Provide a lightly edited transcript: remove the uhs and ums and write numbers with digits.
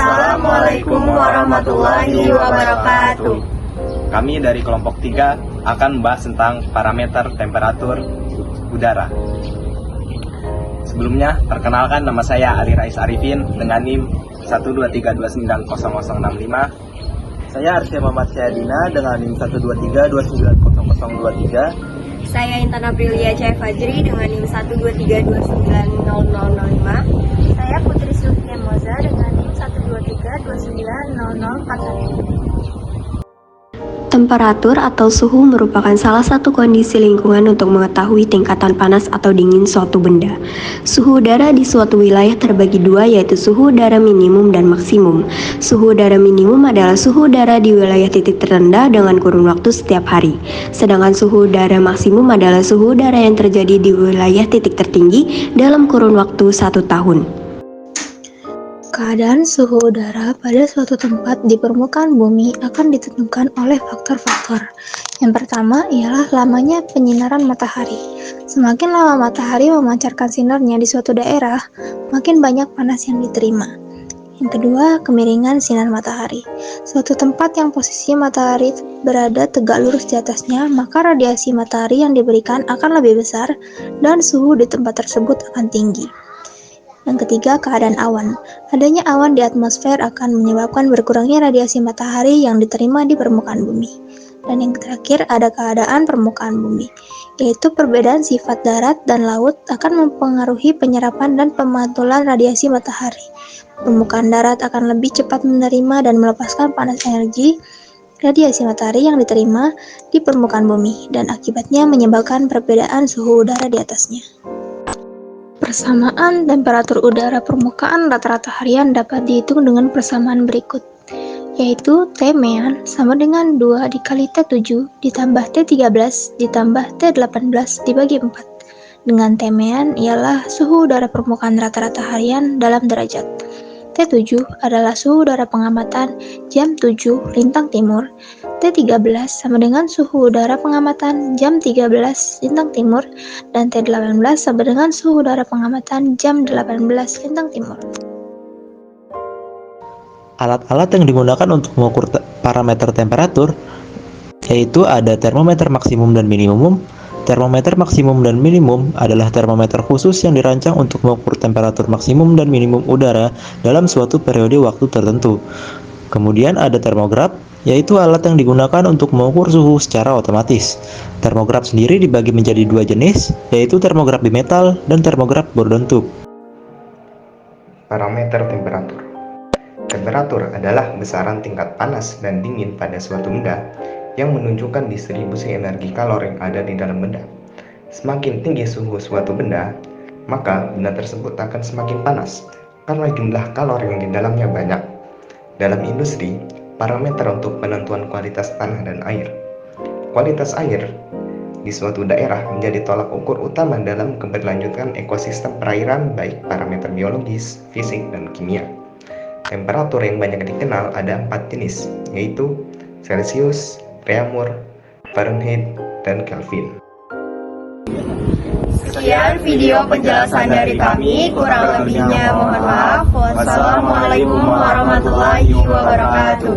Assalamualaikum warahmatullahi wabarakatuh. Kami dari kelompok 3 akan membahas tentang parameter temperatur udara. Sebelumnya, perkenalkan nama saya Ali Rais Arifin dengan NIM 123290065. Saya Arsya Muhammad Syahadina dengan NIM 123290023. Saya Intan Aprilia Cahaya Fajri dengan NIM 123290005. Saya Putri Sulfia Moza dengan NIM 123290041. Temperatur atau suhu merupakan salah satu kondisi lingkungan untuk mengetahui tingkatan panas atau dingin suatu benda. Suhu udara di suatu wilayah terbagi dua, yaitu suhu udara minimum dan maksimum. Suhu udara minimum adalah suhu udara di wilayah titik terendah dengan kurun waktu setiap hari. Sedangkan suhu udara maksimum adalah suhu udara yang terjadi di wilayah titik tertinggi dalam kurun waktu 1 tahun. Keadaan suhu udara pada suatu tempat di permukaan bumi akan ditentukan oleh faktor-faktor. Yang pertama ialah lamanya penyinaran matahari. Semakin lama matahari memancarkan sinarnya di suatu daerah, makin banyak panas yang diterima. Yang kedua, kemiringan sinar matahari. Suatu tempat yang posisi matahari berada tegak lurus di atasnya, maka radiasi matahari yang diberikan akan lebih besar dan suhu di tempat tersebut akan tinggi. Yang ketiga, keadaan awan. Adanya awan di atmosfer akan menyebabkan berkurangnya radiasi matahari yang diterima di permukaan bumi. Dan yang terakhir, ada keadaan permukaan bumi, yaitu perbedaan sifat darat dan laut akan mempengaruhi penyerapan dan pemantulan radiasi matahari. Permukaan darat akan lebih cepat menerima dan melepaskan panas energi radiasi matahari yang diterima di permukaan bumi, dan akibatnya menyebabkan perbedaan suhu udara di atasnya. Persamaan temperatur udara permukaan rata-rata harian dapat dihitung dengan persamaan berikut, yaitu T mean sama dengan 2 dikali T7 ditambah T13 ditambah T18 dibagi 4, dengan T mean ialah suhu udara permukaan rata-rata harian dalam derajat. T7 adalah suhu udara pengamatan jam 7 lintang timur. T13 sama dengan suhu udara pengamatan jam 13 lintang timur, dan T18 sama dengan suhu udara pengamatan jam 18 lintang timur. Alat-alat yang digunakan untuk mengukur parameter temperatur yaitu ada termometer maksimum dan minimum. Termometer maksimum dan minimum adalah termometer khusus yang dirancang untuk mengukur temperatur maksimum dan minimum udara dalam suatu periode waktu tertentu. Kemudian ada termograf, yaitu alat yang digunakan untuk mengukur suhu secara otomatis. Termograf sendiri dibagi menjadi 2 jenis, yaitu termograf bimetal dan termograf Bourdon tube. Parameter temperatur. Temperatur adalah besaran tingkat panas dan dingin pada suatu benda yang menunjukkan distribusi energi kalor yang ada di dalam benda. Semakin tinggi suhu suatu benda, maka benda tersebut akan semakin panas karena jumlah kalor yang di dalamnya banyak. Dalam industri, parameter untuk penentuan kualitas tanah dan air. Kualitas air di suatu daerah menjadi tolak ukur utama dalam keberlanjutan ekosistem perairan, baik parameter biologis, fisik, dan kimia. Temperatur yang banyak dikenal ada 4 jenis, yaitu Celsius, Reaumur, Fahrenheit, dan Kelvin. Sekian video penjelasan dari kami, kurang lebihnya mohon maaf. Wassalamualaikum warahmatullahi wabarakatuh.